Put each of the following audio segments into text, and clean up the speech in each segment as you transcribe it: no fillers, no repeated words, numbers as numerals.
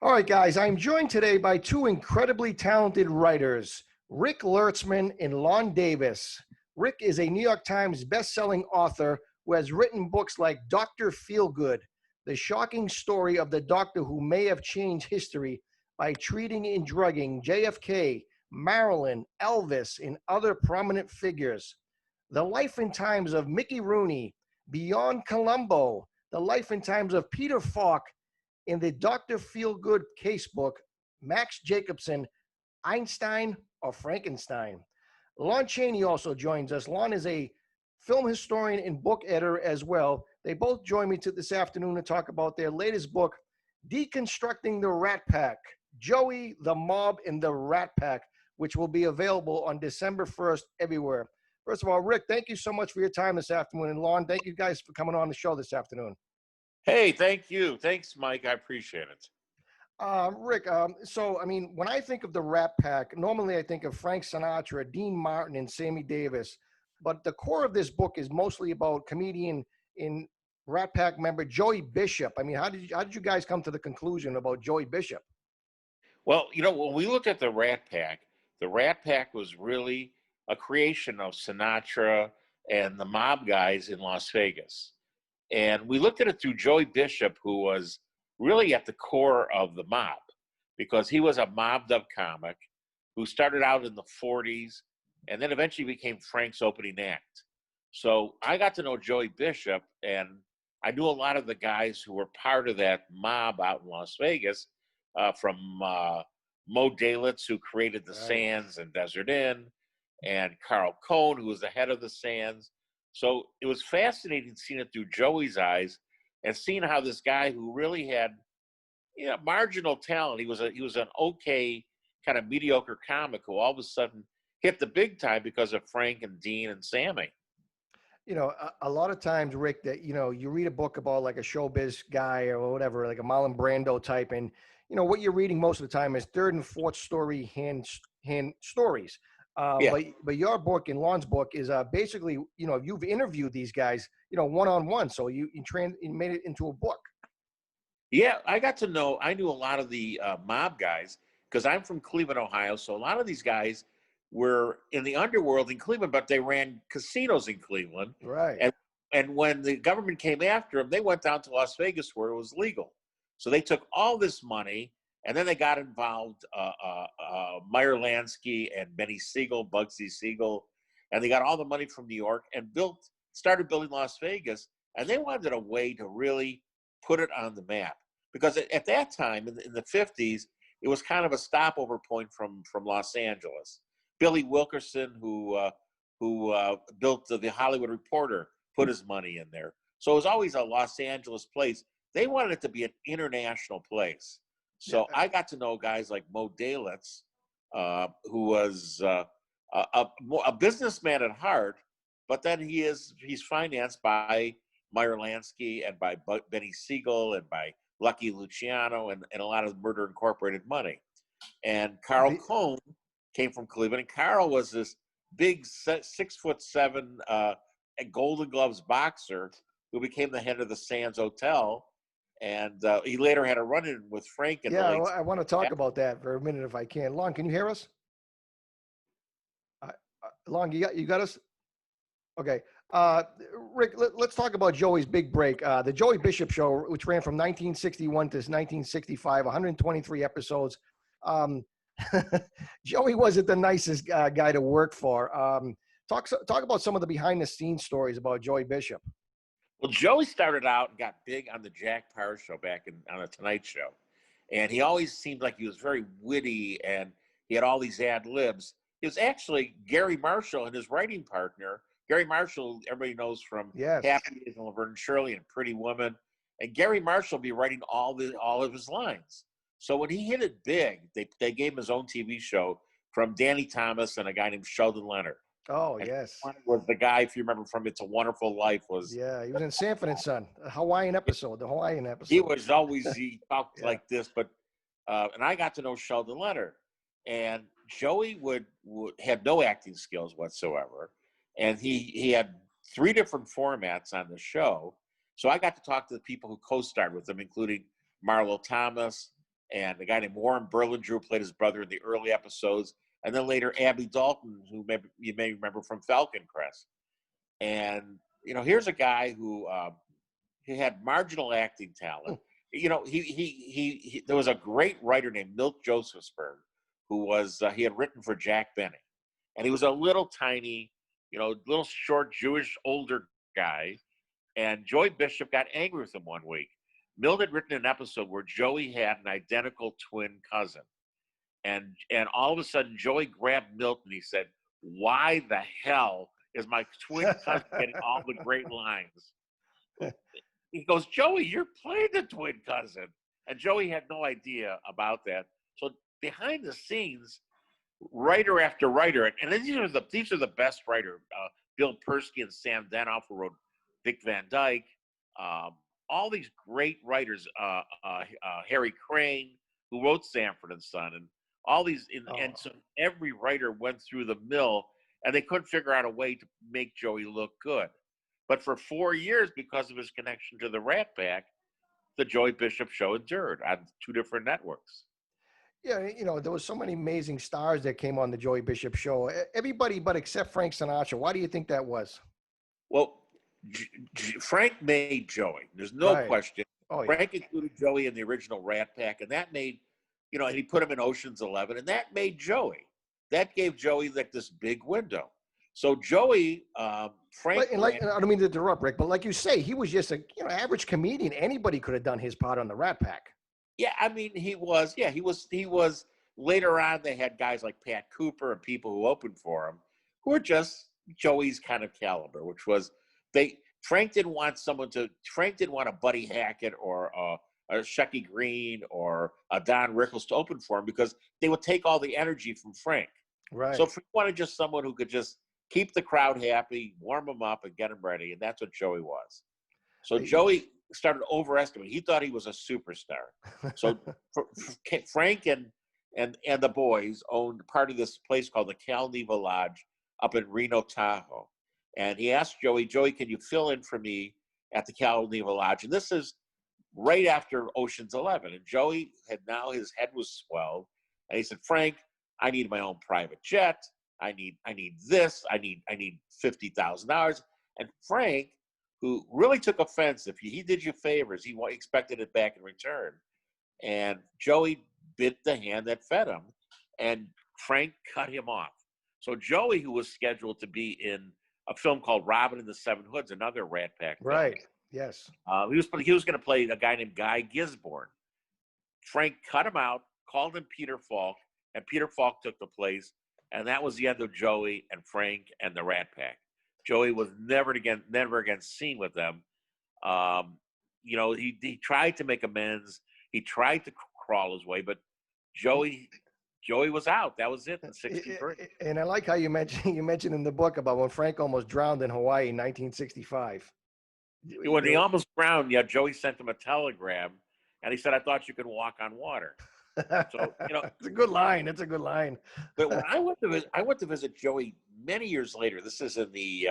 All right, guys, I'm joined today by two incredibly talented writers, Rick Lertzman and Lon Davis. Rick is a New York Times best-selling author who has written books like Dr. Feelgood, the shocking story of the doctor who may have changed history by treating and drugging JFK, Marilyn, Elvis, and other prominent figures. The Life and Times of Mickey Rooney, Beyond Columbo, The Life and Times of Peter Falk, in the Dr. Feelgood casebook, Max Jacobson, Einstein or Frankenstein. Lon Chaney also joins us. Lon is a film historian and book editor as well. They both join me this afternoon to talk about their latest book, Deconstructing the Rat Pack, Joey, the Mob, and the Rat Pack, which will be available on December 1st everywhere. First of all, Rick, thank you so much for your time this afternoon. And Lon, thank you guys for coming on the show this afternoon. Hey, thank you. Thanks, Mike. I appreciate it. Rick, when I think of the Rat Pack, normally I think of Frank Sinatra, Dean Martin, and Sammy Davis. But the core of this book is mostly about comedian and Rat Pack member Joey Bishop. I mean, how did you guys come to the conclusion about Joey Bishop? Well, when we looked at the Rat Pack was really a creation of Sinatra and the mob guys in Las Vegas. And we looked at it through Joey Bishop, who was really at the core of the mob, because he was a mobbed up comic who started out in the 40s and then eventually became Frank's opening act. So I got to know Joey Bishop, and I knew a lot of the guys who were part of that mob out in Las Vegas, from Mo Dalitz, who created the Sands and Desert Inn, and Carl Cohn, who was the head of the Sands. So it was fascinating seeing it through Joey's eyes and seeing how this guy who really had, marginal talent, he was an okay kind of mediocre comic who all of a sudden hit the big time because of Frank and Dean and Sammy. A lot of times, Rick, that, you read a book about like a showbiz guy or whatever, like a Marlon Brando type, and, what you're reading most of the time is third and fourth story hand stories. Yeah. But your book and Lon's book is basically, you've interviewed these guys, one-on-one. So you made it into a book. Yeah, I knew a lot of the mob guys because I'm from Cleveland, Ohio. So a lot of these guys were in the underworld in Cleveland, but they ran casinos in Cleveland. Right. And when the government came after them, they went down to Las Vegas where it was legal. So they took all this money, and then they got involved, Meyer Lansky and Benny Siegel, Bugsy Siegel, and they got all the money from New York and started building Las Vegas. And they wanted a way to really put it on the map. Because at that time, in the 50s, it was kind of a stopover point from Los Angeles. Billy Wilkerson, who built the Hollywood Reporter, put his money in there. So it was always a Los Angeles place. They wanted it to be an international place. So I got to know guys like Mo Dalitz, who was a businessman at heart, but then he's financed by Meyer Lansky and by Benny Siegel and by Lucky Luciano and a lot of Murder Incorporated money. And Carl Cohn came from Cleveland, and Carl was this big 6'7" Golden Gloves boxer who became the head of the Sands Hotel. And he later had a run-in with Frank. I want to talk about that for a minute if I can. Lon, can you hear us? Lon, you got us? Okay. Rick, let's talk about Joey's big break. The Joey Bishop Show, which ran from 1961 to 1965, 123 episodes. Joey wasn't the nicest guy to work for. Talk about some of the behind-the-scenes stories about Joey Bishop. Well, Joey started out and got big on the Jack Paar show back on the Tonight Show. And he always seemed like he was very witty and he had all these ad libs. It was actually Gary Marshall and his writing partner. Gary Marshall, everybody knows from Happy Days and Laverne and Shirley and Pretty Woman. And Gary Marshall would be writing all of his lines. So when he hit it big, they gave him his own TV show from Danny Thomas and a guy named Sheldon Leonard. Oh, and yes. Was the guy, if you remember from It's a Wonderful Life, he was in Sanford and Son, the Hawaiian episode. He was always, he talked like this, but, and I got to know Sheldon Leonard. And Joey had no acting skills whatsoever. And he had 3 different formats on the show. So I got to talk to the people who co-starred with him, including Marlo Thomas, and a guy named Warren Burlinger who played his brother in the early episodes, and then later Abby Dalton, who you may remember from Falcon Crest. And here's a guy who he had marginal acting talent. There was a great writer named Milt Josephsberg who was he had written for Jack Benny, and he was a little tiny, little short Jewish older guy. And Joey Bishop got angry with him one week. Milt had written an episode where Joey had an identical twin cousin. And all of a sudden, Joey grabbed Milt and he said, "Why the hell is my twin cousin getting all the great lines?" He goes, "Joey, you're playing the twin cousin." And Joey had no idea about that. So behind the scenes, writer after writer, and these are the best writer, Bill Persky and Sam Danoff, who wrote Dick Van Dyke, all these great writers, Harry Crane, who wrote Sanford and Son, and all these, and so every writer went through the mill, and they couldn't figure out a way to make Joey look good. But for 4 years, because of his connection to the Rat Pack, the Joey Bishop Show endured on 2 different networks. Yeah, there was so many amazing stars that came on the Joey Bishop Show. Everybody but except Frank Sinatra. Why do you think that was? Well, Frank made Joey. There's no question. Oh, yeah. Frank included Joey in the original Rat Pack, and that made, and he put him in Ocean's 11, and that made Joey. That gave Joey like this big window. So Joey, Frank. I don't mean to interrupt, Rick, but like you say, he was just a average comedian. Anybody could have done his part on the Rat Pack. Yeah, I mean, he was. Yeah, he was. Later on, they had guys like Pat Cooper and people who opened for him, who were just Joey's kind of caliber, which was Frank didn't want a Buddy Hackett or a Shecky Green or a Don Rickles to open for him, because they would take all the energy from Frank. Right. So Frank wanted just someone who could just keep the crowd happy, warm them up, and get them ready, and that's what Joey was. So Joey started overestimating. He thought he was a superstar. So Frank and the boys owned part of this place called the Cal Neva Lodge up in Reno, Tahoe. And he asked Joey, "Can you fill in for me at the Cal Neva Lodge?" And this is right after Ocean's 11. And Joey his head was swelled. And he said, "Frank, I need my own private jet. I need this. I need $50,000. And Frank, who really took offense, if he did you favors, he expected it back in return. And Joey bit the hand that fed him, and Frank cut him off. So Joey, who was scheduled to be in a film called Robin and the Seven Hoods, another Rat Pack film. Right. Yes. He was going to play a guy named Guy Gisborne. Frank cut him out, called him Peter Falk, and Peter Falk took the place. And that was the end of Joey and Frank and the Rat Pack. Joey was never again seen with them. He tried to make amends. He tried to crawl his way, but Joey was out. That was it in '63. And I like how you mentioned in the book about when Frank almost drowned in Hawaii in 1965. When he almost drowned, Joey sent him a telegram, and he said, "I thought you could walk on water." So it's a good line. It's a good line. But when I went to visit Joey many years later. This is in the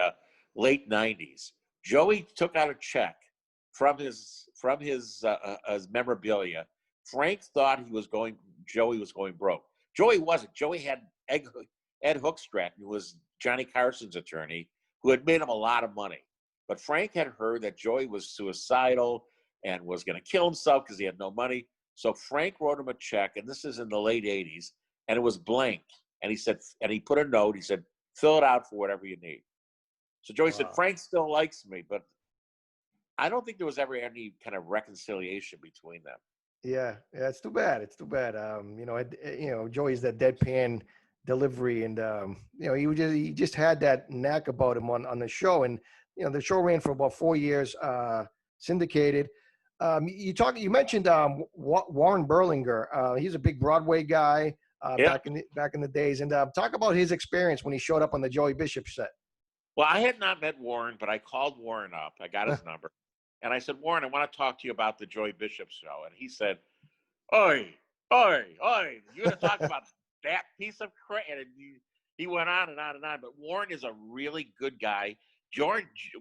late '90s. Joey took out a check from his memorabilia. Frank thought Joey was going broke. Joey wasn't. Joey had Ed Hookstratton, who was Johnny Carson's attorney, who had made him a lot of money. But Frank had heard that Joey was suicidal and was going to kill himself because he had no money. So Frank wrote him a check, and this is in the late '80s, and it was blank. And he said, and he put a note. He said, "Fill it out for whatever you need." So Joey said, "Frank still likes me," but I don't think there was ever any kind of reconciliation between them. Yeah, it's too bad. It's too bad. Joey's that deadpan delivery, and he just had that knack about him on the show. And the show ran for about 4 years, syndicated. You mentioned Warren Burlinger. He's a big Broadway guy back in the days. And talk about his experience when he showed up on the Joey Bishop set. Well, I had not met Warren, but I called Warren up. I got his number. And I said, "Warren, I want to talk to you about the Joey Bishop show." And he said, "Oi, you're going to talk about that piece of crap?" And he went on and on and on. But Warren is a really good guy.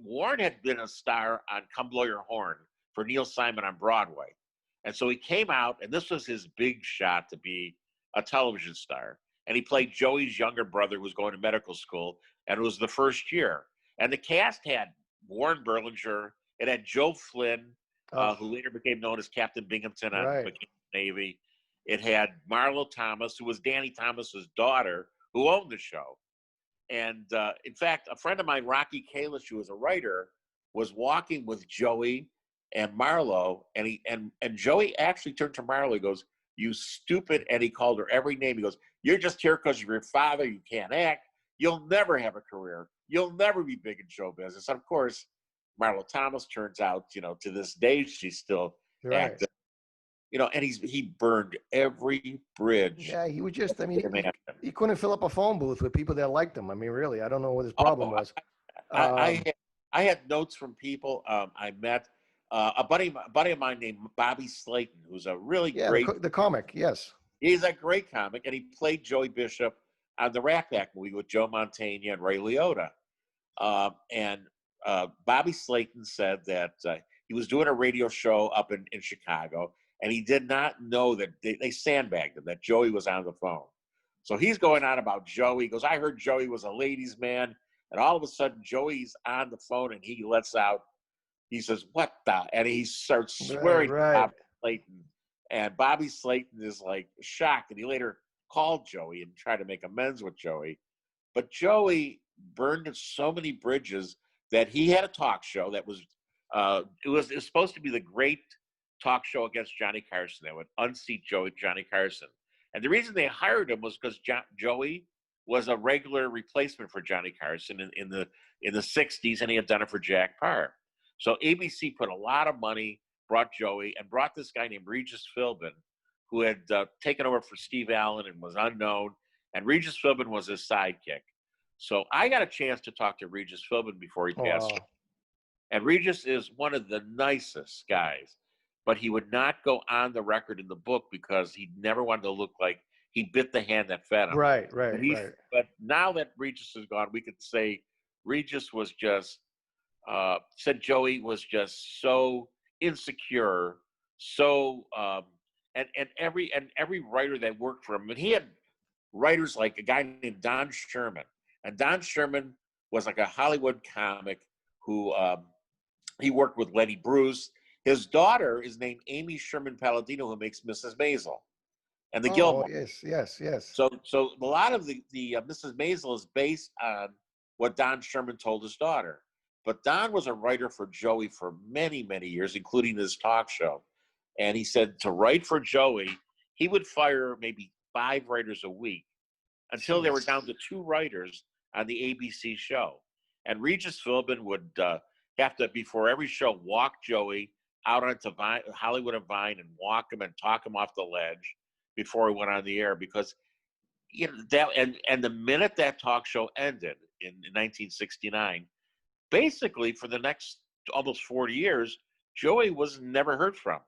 Warren had been a star on Come Blow Your Horn for Neil Simon on Broadway. And so he came out, and this was his big shot to be a television star. And he played Joey's younger brother who was going to medical school, and it was the first year. And the cast had Warren Burlinger, it had Joe Flynn, who later became known as Captain Binghamton on the Navy. It had Marlo Thomas, who was Danny Thomas's daughter, who owned the show. And in fact, a friend of mine, Rocky Kalish, who was a writer, was walking with Joey and Marlo, and Joey actually turned to Marlo. He goes, "You stupid," and he called her every name. He goes, "You're just here because of your father. You can't act. You'll never have a career. You'll never be big in show business." And of course, Marlo Thomas turns out, to this day, she's still active. And he burned every bridge. Yeah, he was just, he couldn't fill up a phone booth with people that liked him. I mean, really, I don't know what his problem was. I had notes from people I met. A buddy of mine named Bobby Slayton, who's a really great... the comic, yes. He's a great comic, and he played Joey Bishop on the Rat Pack movie with Joe Mantegna and Ray Liotta. Bobby Slayton said that he was doing a radio show up in Chicago, and he did not know that they sandbagged him, that Joey was on the phone. So he's going on about Joey. He goes, "I heard Joey was a ladies' man." And all of a sudden, Joey's on the phone, and he lets out, he says, "What the?" And he starts swearing to Bobby Slayton. And Bobby Slayton is like shocked. And he later called Joey and tried to make amends with Joey. But Joey burned so many bridges that he had a talk show that was, it was supposed to be the great talk show against Johnny Carson. They would unseat Johnny Carson. And the reason they hired him was because Joey was a regular replacement for Johnny Carson in the 60s, and he had done it for Jack Parr. So ABC put a lot of money, brought Joey, and brought this guy named Regis Philbin, who had taken over for Steve Allen and was unknown, and Regis Philbin was his sidekick. So I got a chance to talk to Regis Philbin before he passed. Wow. And Regis is one of the nicest guys, but he would not go on the record in the book because he never wanted to look like he bit the hand that fed him. Right. But now that Regis is gone, we could say Regis was just, said Joey was just so insecure, so, and every writer that worked for him, and he had writers like a guy named Don Sherman. And Don Sherman was like a Hollywood comic who, he worked with Lenny Bruce. His daughter is named Amy Sherman Palladino, who makes Mrs. Maisel and the Gilmore. Yes. So a lot of the Mrs. Maisel is based on what Don Sherman told his daughter. But Don was a writer for Joey for many, many years, including his talk show. And he said to write for Joey, he would fire maybe 5 writers a week until they were down to 2 writers on the ABC show. And Regis Philbin would have to, before every show, walk Joey out onto Hollywood and Vine and walk him and talk him off the ledge before he went on the air, because that and the minute that talk show ended in 1969, basically for the next almost 40 years, Joey was never heard from.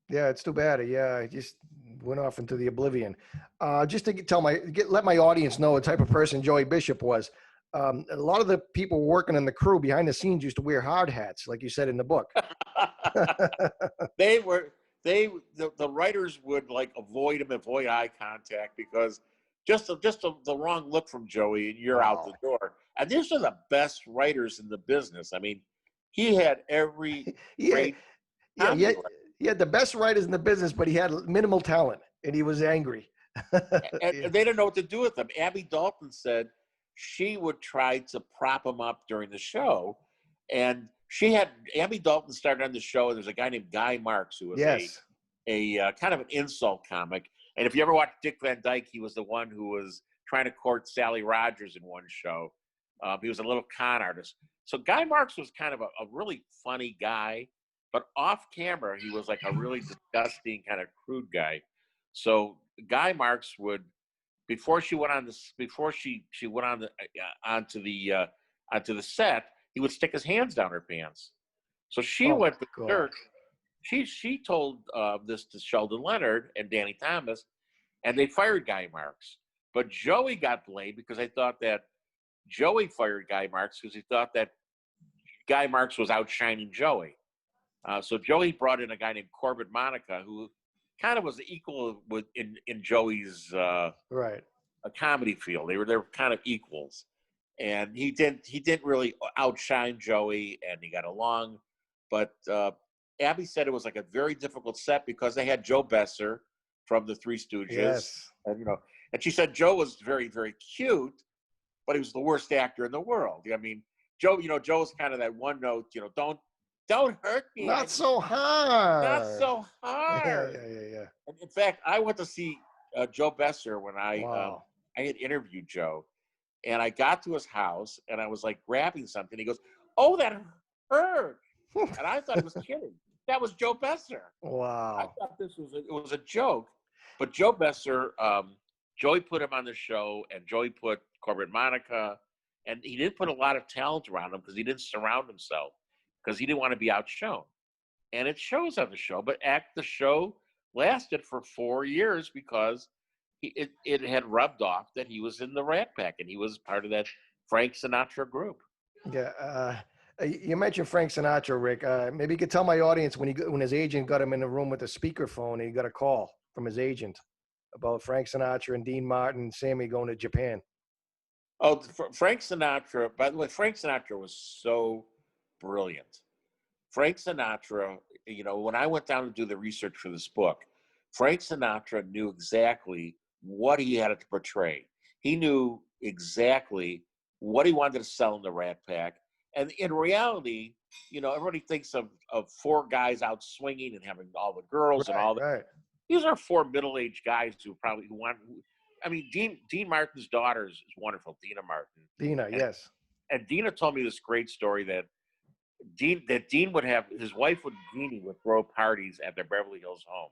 Yeah, it's too bad. Yeah, he just went off into the oblivion. Just to let my audience know the type of person Joey Bishop was. A lot of the people working in the crew behind the scenes used to wear hard hats, like you said in the book. The writers would like avoid eye contact, because just the wrong look from Joey and you're out the door. And these are the best writers in the business. I mean, he had every great. He had the best writers in the business, but he had minimal talent, and he was angry. and they didn't know what to do with him. Abby Dalton said she would try to prop him up during the show, and Abby Dalton started on the show, and there's a guy named Guy Marks who was a kind of an insult comic. And if you ever watched Dick Van Dyke, he was the one who was trying to court Sally Rogers in one show. He was a little con artist. So Guy Marks was kind of a really funny guy, but off camera, he was like a really disgusting kind of crude guy. So Guy Marks would, before she went on onto the set, he would stick his hands down her pants. So she went to church. She told this to Sheldon Leonard and Danny Thomas, and they fired Guy Marks. But Joey got blamed because they thought that Joey fired Guy Marks because he thought that Guy Marks was outshining Joey. So Joey brought in a guy named Corbett Monica, who kind of was equal with in Joey's Right. a comedy field. They were kind of equals, and he didn't really outshine Joey, and he got along. But Abby said it was like a very difficult set because they had Joe Besser from the Three Stooges, Yes. and and she said Joe was very, very cute, but he was the worst actor in the world. I mean, Joe, Joe's kind of that one note, don't hurt me. Not so hard. Not so Yeah, hard. yeah. And in fact, I went to see Joe Besser when Wow. I had interviewed Joe, and I got to his house, and I was like grabbing something. He goes, "Oh, that hurt," and I thought he was kidding. That was Joe Besser. Wow. I thought it was a joke, but Joe Besser, Joey put him on the show, and Joey put Corbett Monica, and he didn't put a lot of talent around him because he didn't surround himself because he didn't want to be outshone, and it shows on the show. But the show lasted for 4 years because it had rubbed off that he was in the Rat Pack and he was part of that Frank Sinatra group. Yeah. You mentioned Frank Sinatra, Rick. Maybe you could tell my audience when his agent got him in the room with the speakerphone, he got a call from his agent about Frank Sinatra and Dean Martin and Sammy going to Japan. Oh, Frank Sinatra, by the way, Frank Sinatra was so brilliant. Frank Sinatra, when I went down to do the research for this book, Frank Sinatra knew exactly what he had to portray. He knew exactly what he wanted to sell in the Rat Pack. And in reality, everybody thinks of 4 guys out swinging and having all the girls and all that. Right. These are 4 middle-aged guys who want. I mean, Dean Martin's daughter is wonderful, Dina Martin. Dina, yes. And Dina told me this great story that Dean would have his wife Jeannie would throw parties at their Beverly Hills home,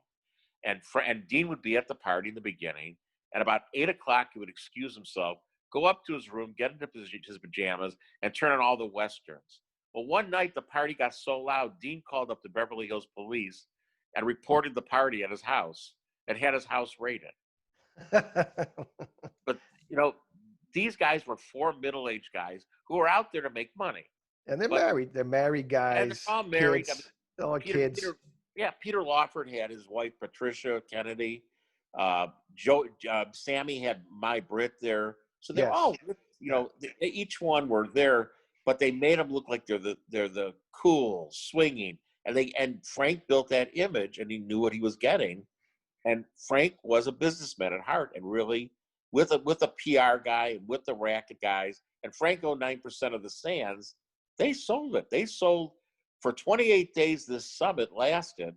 and Dean would be at the party in the beginning. And about 8 o'clock, he would excuse himself, go up to his room, get into his pajamas, and turn on all the westerns. Well, one night the party got so loud, Dean called up the Beverly Hills police and reported the party at his house and had his house raided. But these guys were 4 middle-aged guys who were out there to make money. And they're married. They're married guys. And they're all married. Kids, all kids. Peter Lawford had his wife Patricia Kennedy. Sammy had My Brit there. So they're all, each one were there, but they made them look like they're the cool, swinging, and Frank built that image, and he knew what he was getting. And Frank was a businessman at heart, and really with a PR guy and with the racket guys. And Frank owned 9% of the Sands. They sold it. They sold for 28 days. This summit lasted.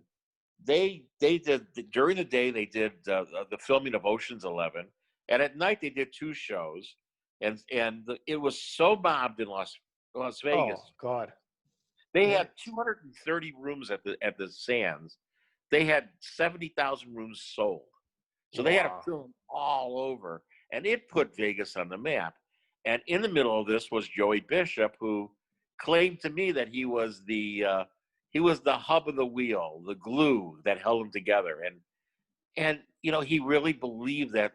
They did during the day. They did the filming of Ocean's 11, and at night they did 2 shows. And it was so mobbed in Las Vegas. Oh God! They had 230 rooms at the Sands. They had 70,000 rooms sold. So they had a film all over, and it put Vegas on the map. And in the middle of this was Joey Bishop, who claimed to me that he was the hub of the wheel, the glue that held them together. And he really believed that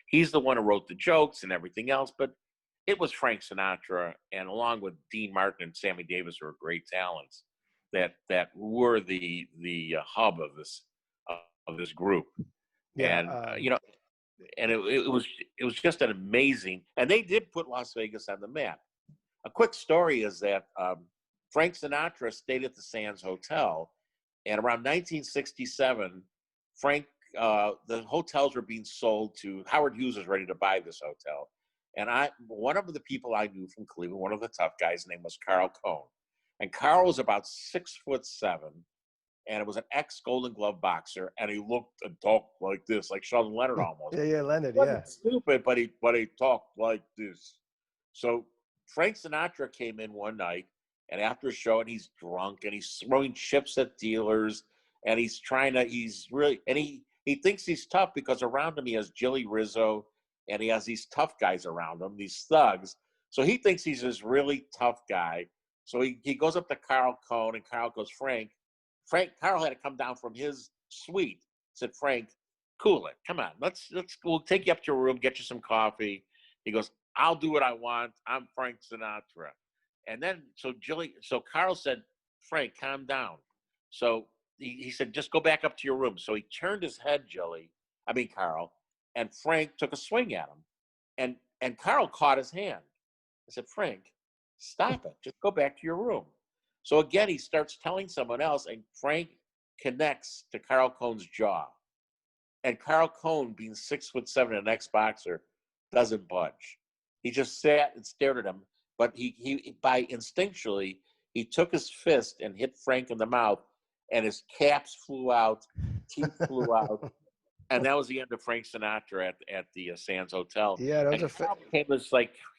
he's the one who wrote the jokes and everything else. But it was Frank Sinatra, and along with Dean Martin and Sammy Davis, who were great talents, that were the hub of this group. Yeah, and and it was just an amazing, and they did put Las Vegas on the map. A quick story is that Frank Sinatra stayed at the Sands Hotel, and around 1967, the hotels were being sold to Howard Hughes was ready to buy this hotel, and one of the people I knew from Cleveland, one of the tough guys, his name was Carl Cohn, and Carl was about 6'7", and it was an ex-Golden Glove boxer, and he looked and talked like this, like Sheldon Leonard almost. Yeah, Leonard, Stupid, but he talked like this. So Frank Sinatra came in one night, and after a show, and he's drunk, and he's throwing chips at dealers, and he thinks he's tough because around him he has Jilly Rizzo, and he has these tough guys around him, these thugs. So he thinks he's this really tough guy. So he goes up to Carl Cohn, and Carl goes, Carl had to come down from his suite. Said, Frank, cool it. Come on, we'll take you up to your room, get you some coffee. He goes, I'll do what I want. I'm Frank Sinatra. And then, so Carl said, Frank, calm down. So he said, just go back up to your room. So he turned his head, Carl, and Frank took a swing at him. And Carl caught his hand. I said, Frank, stop it. Just go back to your room. So again, he starts telling someone else, and Frank connects to Carl Cohn's jaw. And Carl Cohn, being 6'7", an ex-boxer, doesn't budge. He just sat and stared at him. But he by instinctually, he took his fist and hit Frank in the mouth, and his caps flew out, teeth flew out, and that was the end of Frank Sinatra at the Sands Hotel. Yeah, that was and Carl became this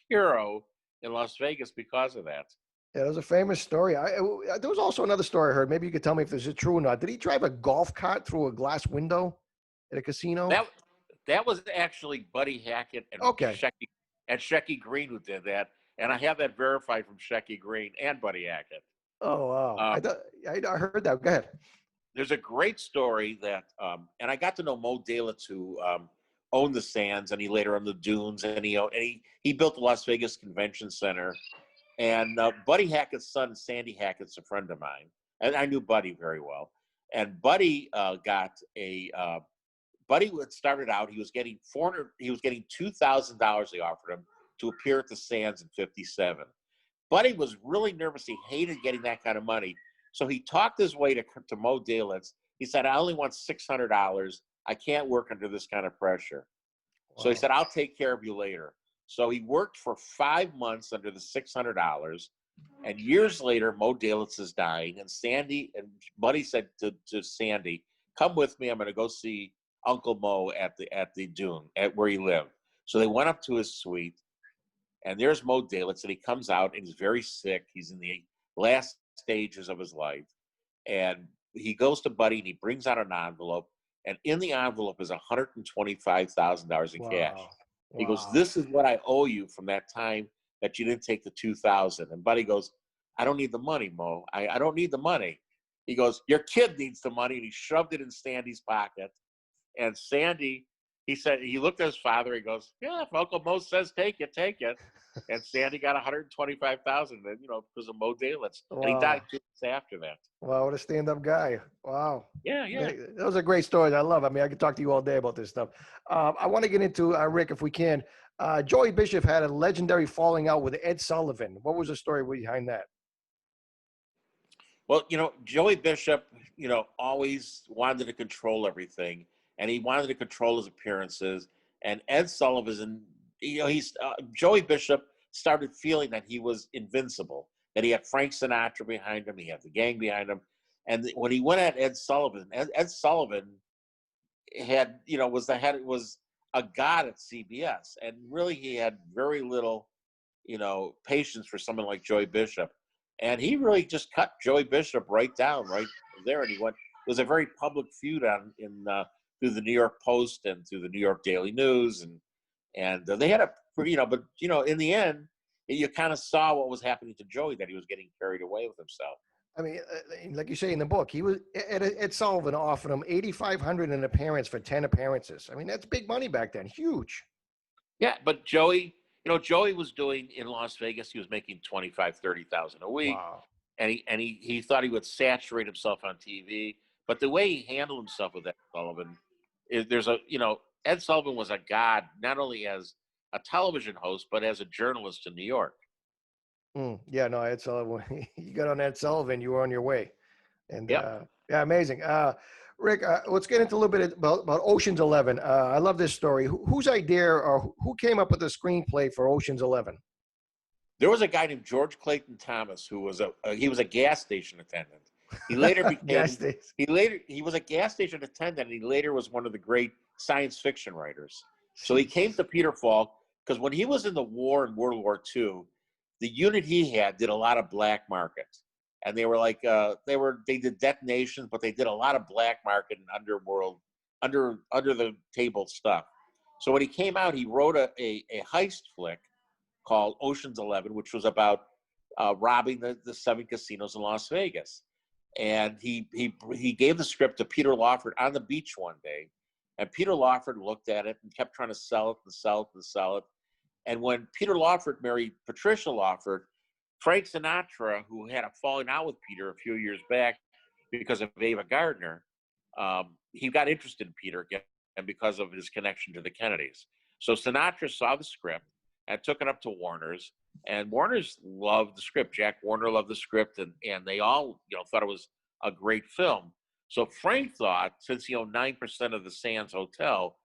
hero in Las Vegas because of that. Yeah, that was a famous story. There was also another story I heard. Maybe you could tell me if this is true or not. Did he drive a golf cart through a glass window at a casino? That was actually Buddy Hackett and Shecky Green who did that, and I have that verified from Shecky Green and Buddy Hackett. Oh wow! I heard that. Go ahead. There's a great story that, and I got to know Mo Dalitz, who owned the Sands, and he later owned the Dunes, and he built the Las Vegas Convention Center. And Buddy Hackett's son, Sandy Hackett's a friend of mine, and I knew Buddy very well. And Buddy Buddy started out. He was getting $2,000 they offered him to appear at the Sands in '57. Buddy was really nervous. He hated getting that kind of money, so he talked his way to Mo Dalitz. He said, "I only want $600. I can't work under this kind of pressure." Wow. So he said, "I'll take care of you later." So he worked for 5 months under the $600, and years later, Mo Dalitz is dying, and Buddy said to Sandy, "Come with me. I'm going to go see Uncle Mo at the Dune, at where he lived." So they went up to his suite, and there's Mo Dalitz, and he comes out, and he's very sick. He's in the last stages of his life, and he goes to Buddy, and he brings out an envelope, and in the envelope is $125,000 in cash. He goes, "This is what I owe you from that time that you didn't take the $2,000. And Buddy goes, "I don't need the money, Mo. I don't need the money." He goes, "Your kid needs the money." And he shoved it in Sandy's pocket. And Sandy, he said, he looked at his father. He goes, "Yeah, if Uncle Mo says take it, take it." And Sandy got $125,000, because of Mo Dalitz. Wow. And he died 2 months after that. Wow, what a stand-up guy. Wow. Yeah. Those are great stories. I love it. I mean, I could talk to you all day about this stuff. I want to get into, Rick, if we can. Joey Bishop had a legendary falling out with Ed Sullivan. What was the story behind that? Well, Joey Bishop, always wanted to control everything, and he wanted to control his appearances. And Ed Sullivan, Joey Bishop started feeling that he was invincible, that he had Frank Sinatra behind him, he had the gang behind him. And when he went at Ed Sullivan had, was a god at CBS. And really he had very little, patience for someone like Joey Bishop. And he really just cut Joey Bishop right down, right there. And it was a very public feud through the New York Post and through the New York Daily News. And they had but in the end, you kind of saw what was happening to Joey, that he was getting carried away with himself. I mean, like you say in the book, Ed Sullivan offered him $8,500 an appearance for 10 appearances. I mean, that's big money back then, huge. Yeah, but Joey was doing in Las Vegas. He was making $25,000-$30,000 a week, wow. and he thought he would saturate himself on TV. But the way he handled himself with Ed Sullivan, Ed Sullivan was a god, not only as a television host, but as a journalist in New York. Yeah, no, Ed Sullivan. You got on Ed Sullivan, you were on your way. And yep. Yeah, amazing. Rick, let's get into a little bit about Ocean's 11. I love this story. Whose idea or who came up with the screenplay for Ocean's 11? There was a guy named George Clayton Thomas who was he was a gas station attendant. He later became he was a gas station attendant, and he later was one of the great science fiction writers. So he came to Peter Falk because when he was in the war in World War II, the unit he had did a lot of black market. And they were like, they did detonations, but they did a lot of black market and underworld, under the table stuff. So when he came out, he wrote a heist flick called Ocean's 11, which was about robbing the 7 casinos in Las Vegas. And he gave the script to Peter Lawford on the beach one day. And Peter Lawford looked at it and kept trying to sell it and sell it and sell it. And when Peter Lawford married Patricia Lawford, Frank Sinatra, who had a falling out with Peter a few years back because of Ava Gardner, he got interested in Peter again, and because of his connection to the Kennedys. So Sinatra saw the script and took it up to Warner's, and Warner's loved the script. Jack Warner loved the script, and they all thought it was a great film. So Frank thought, since he owned 9% of the Sands Hotel,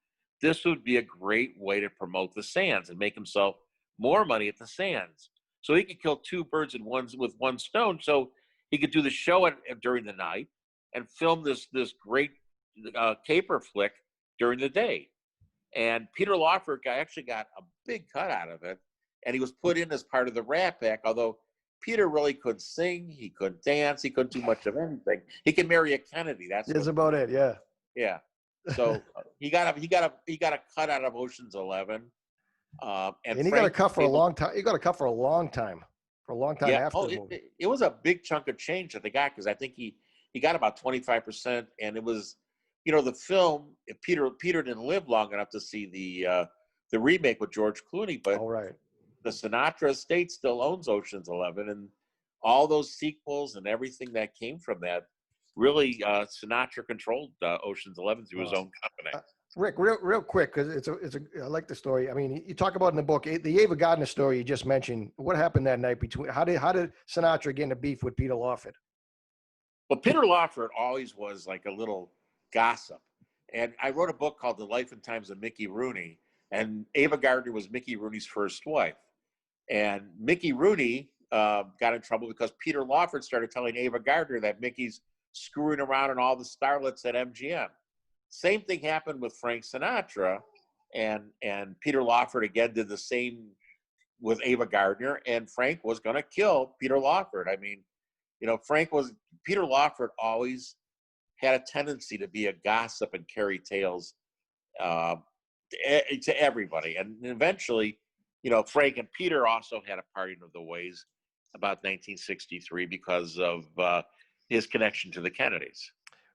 this would be a great way to promote the Sands and make himself more money at the Sands. So he could kill two birds with one stone. So he could do the show during the night and film this great caper flick during the day. And Peter Lawford actually got a big cut out of it, and he was put in as part of the Rat Pack, although Peter really couldn't sing, he couldn't dance, he couldn't do much of anything. He could marry a Kennedy. That's about it. Yeah. Yeah. So he got a cut out of Ocean's 11. And he got a cut for a long time. He got a cut for a long time. Yeah. After the movie. It was a big chunk of change that they got, because I think he got about 25%, and it was, the film. Peter didn't live long enough to see the remake with George Clooney, but the Sinatra estate still owns Ocean's 11, and all those sequels and everything that came from that. Really, Sinatra controlled Ocean's 11 through his own company. Rick, real quick, because I like the story. I mean, you talk about in the book the Ava Gardner story you just mentioned. What happened that night how did Sinatra get in a beef with Peter Lawford? Well, Peter Lawford always was like a little gossip, and I wrote a book called The Life and Times of Mickey Rooney, and Ava Gardner was Mickey Rooney's first wife, and Mickey Rooney got in trouble because Peter Lawford started telling Ava Gardner that Mickey's screwing around in all the starlets at MGM. Same thing happened with Frank Sinatra, and Peter Lawford again did the same with Ava Gardner, and Frank was going to kill Peter Lawford. I mean, Peter Lawford always had a tendency to be a gossip and carry tales to everybody, and eventually, Frank and Peter also had a parting of the ways about 1963 because of his connection to the Kennedys.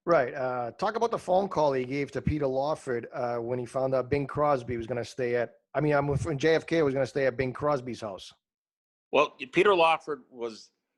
Right. Talk about the phone call he gave to Peter Lawford when he found out Bing Crosby was going to stay when JFK was going to stay at Bing Crosby's house. Well,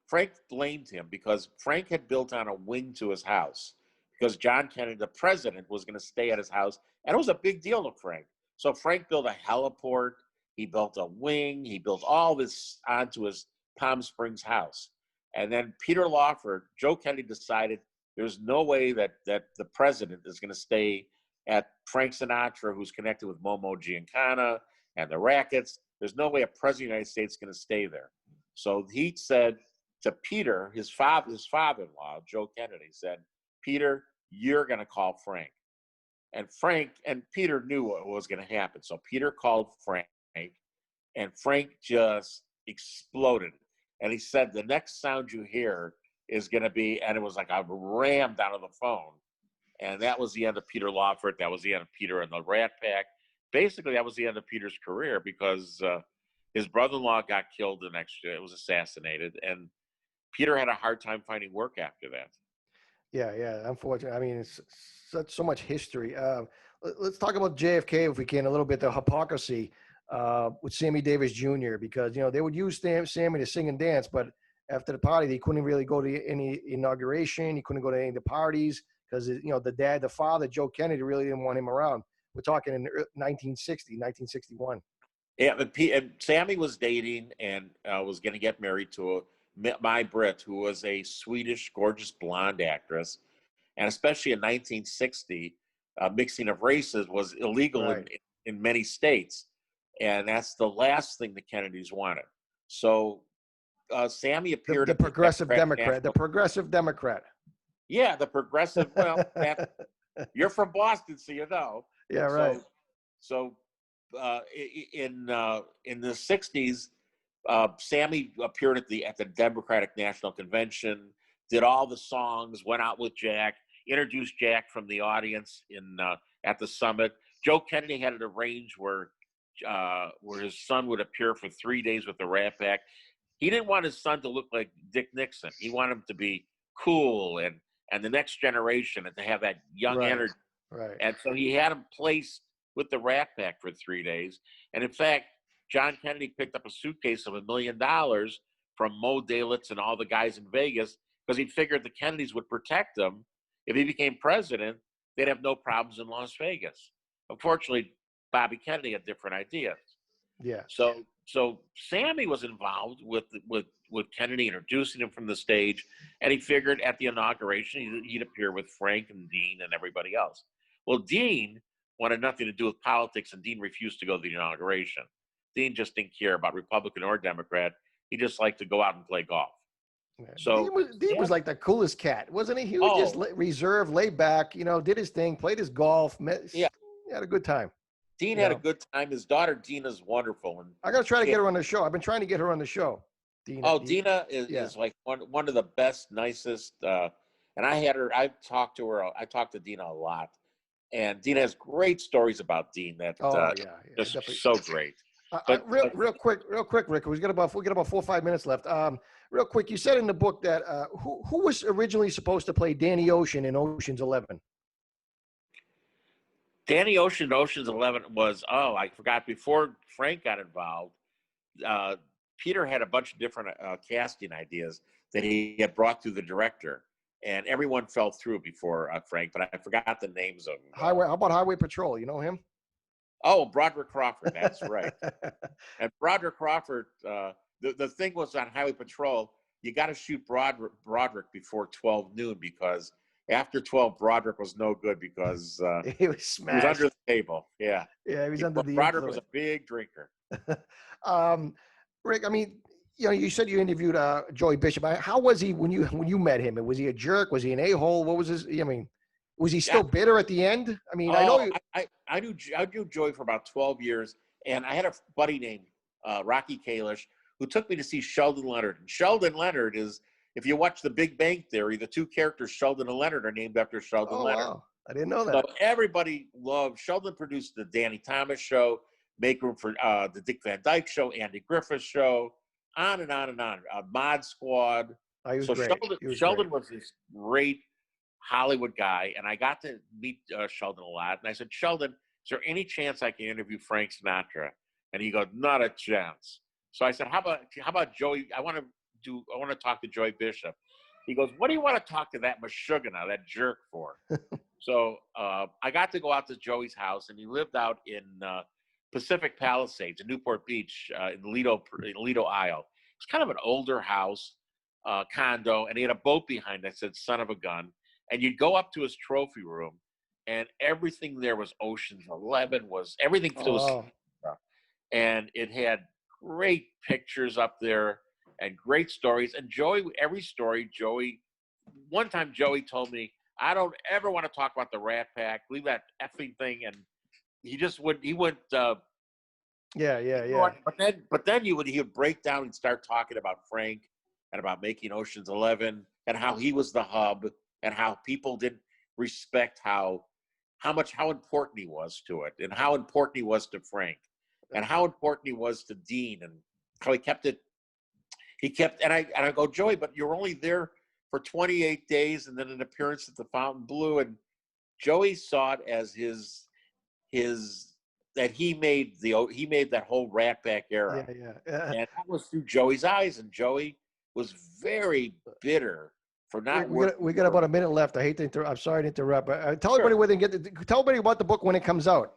Frank blamed him because Frank had built on a wing to his house because John Kennedy, the president, was going to stay at his house. And it was a big deal to Frank. So Frank built a heliport. He built a wing. He built all this onto his Palm Springs house. And then Peter Lawford, Joe Kennedy decided there's no way that the president is going to stay at Frank Sinatra, who's connected with Momo Giancana and the Rackets. There's no way a president of the United States is going to stay there. So he said to Peter, his father-in-law, Joe Kennedy, said, Peter, you're going to call Frank. And Peter knew what was going to happen. So Peter called Frank, and Frank just exploded. And he said, the next sound you hear is going to be, and it was like I rammed out of the phone. And that was the end of Peter Lawford. That was the end of Peter and the Rat Pack. Basically, that was the end of Peter's career because his brother-in-law got killed the next year. It was assassinated. And Peter had a hard time finding work after that. Yeah. Unfortunately, I mean, it's so much history. Let's talk about JFK, if we can, a little bit, the hypocrisy with Sammy Davis Jr., because, they would use Sammy to sing and dance, but after the party, they couldn't really go to any inauguration. He couldn't go to any of the parties because, the father, Joe Kennedy, really didn't want him around. We're talking in 1961. Yeah, and Sammy was dating and was going to get married to my Brit, who was a Swedish, gorgeous blonde actress. And especially in 1960, mixing of races was illegal in many states. And that's the last thing the Kennedys wanted. So Sammy appeared the Progressive Democrat. The Progressive Democrat. Yeah, the Progressive. Well, you're from Boston, so you know. Yeah, right. So in the 60s, Sammy appeared at the Democratic National Convention, did all the songs, went out with Jack, introduced Jack from the audience at the summit. Joe Kennedy had it arranged where his son would appear for 3 days with the Rat Pack. He didn't want his son to look like Dick Nixon. He wanted him to be cool and the next generation and to have that young energy. Right. And so he had him placed with the Rat Pack for 3 days. And in fact, John Kennedy picked up a suitcase of $1 million from Mo Dalitz and all the guys in Vegas, because he figured the Kennedys would protect him. If he became president, they'd have no problems in Las Vegas. Unfortunately, Bobby Kennedy had different ideas. Yeah. So Sammy was involved with Kennedy, introducing him from the stage, and he figured at the inauguration he'd appear with Frank and Dean and everybody else. Well, Dean wanted nothing to do with politics, and Dean refused to go to the inauguration. Dean just didn't care about Republican or Democrat. He just liked to go out and play golf. Yeah. So Dean was like the coolest cat, wasn't he? He was just reserved, laid back, did his thing, played his golf, he had a good time. Dean had a good time. His daughter Dina's wonderful, and I got to try to get her on the show. I've been trying to get her on the show. Dina. Dina is like one of the best, nicest. And I talked to her. I talked to Dina a lot, and Dina has great stories about Dean. Just so great. Real quick, Rick. We got about 4 or 5 minutes left. Real quick, you said in the book that who was originally supposed to play Danny Ocean in Ocean's 11? Danny Ocean in Ocean's 11 was, I forgot, before Frank got involved, Peter had a bunch of different casting ideas that he had brought through the director, and everyone fell through before Frank, but I forgot the names of them. How about Highway Patrol? You know him? Oh, Broderick Crawford, that's right. And Broderick Crawford, the thing was on Highway Patrol, you got to shoot Broderick before 12 noon, because after 12, Broderick was no good because he was smashed. He was under the table. Yeah. Yeah, he was under the Broderick influence. was a big drinker. Rick, I mean, you said you interviewed Joey Bishop. How was he when you met him? Was he a jerk? Was he an a-hole? What was his? I mean, was he still bitter at the end? I mean, I knew Joey for about 12 years, and I had a buddy named Rocky Kalish who took me to see Sheldon Leonard. And Sheldon Leonard is, if you watch The Big Bang Theory, the two characters, Sheldon and Leonard, are named after Sheldon Leonard. Wow. I didn't know that. So everybody loved Sheldon. Produced the Danny Thomas Show, Make Room for the Dick Van Dyke Show, Andy Griffith Show, on and on and on. Mod Squad. He was great. Sheldon was this great Hollywood guy, and I got to meet Sheldon a lot. And I said, Sheldon, is there any chance I can interview Frank Sinatra? And he goes, not a chance. So I said, how about Joey? I want to talk to Joey Bishop. He goes, what do you want to talk to that Meshuggah, that jerk, for? So I got to go out to Joey's house, and he lived out in Pacific Palisades in Newport Beach, in Lido Isle. It's kind of an older house, condo, and he had a boat behind that said "Son of a Gun." And you'd go up to his trophy room, and everything there was Ocean's 11, everything was, and it had great pictures up there and great stories. And one time Joey told me, I don't ever want to talk about the Rat Pack, leave that effing thing. And he went, But then he would break down and start talking about Frank and about making Ocean's 11 and how he was the hub and how people didn't respect how important he was to it, and how important he was to Frank, and how important he was to Dean, and how he kept it. And I go, Joey, but you're only there for 28 days and then an appearance at the Fontainebleau. And Joey saw it as that he made that whole Rat Pack era. And that was through Joey's eyes. And Joey was very bitter for not working. We got about a minute left. I hate to interrupt. I'm sorry to interrupt. Tell everybody where they can tell everybody about the book when it comes out.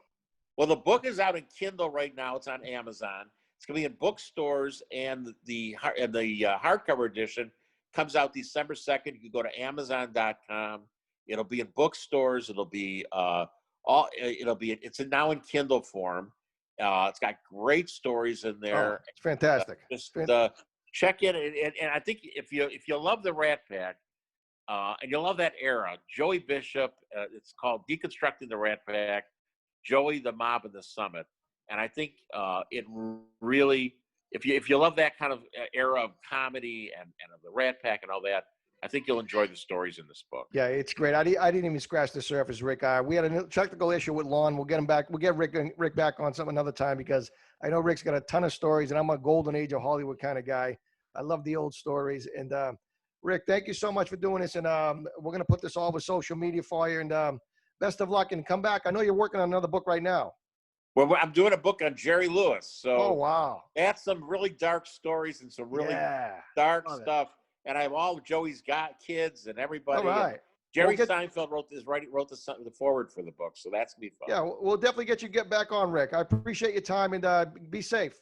Well, the book is out in Kindle right now. It's on Amazon. It's going to be in bookstores, and the hardcover edition comes out December 2nd. You can go to Amazon.com. It'll be in bookstores. It'll be it's now in Kindle form. It's got great stories in there. It's fantastic. Check it, and I think if you love the Rat Pack, and you love that era, Joey Bishop. It's called Deconstructing the Rat Pack, Joey, the Mob, and the Summit. And I think it really, if you love that kind of era of comedy and of the Rat Pack and all that, I think you'll enjoy the stories in this book. Yeah, it's great. I didn't even scratch the surface, Rick. We had a technical issue with Lon. We'll get him back. We'll get Rick back on something another time, because I know Rick's got a ton of stories, and I'm a golden age of Hollywood kind of guy. I love the old stories. And Rick, thank you so much for doing this. And we're going to put this all over social media for you. And best of luck, and come back. I know you're working on another book right now. Well, I'm doing a book on Jerry Lewis. So Oh, wow. that's some really dark stories and some really Yeah. dark Love it. stuff. And I have all of Joey's got kids and everybody. All right. And Jerry We'll Seinfeld wrote the forward for the book. So that's me fun. Yeah, we'll definitely get back on, Rick. I appreciate your time, and be safe.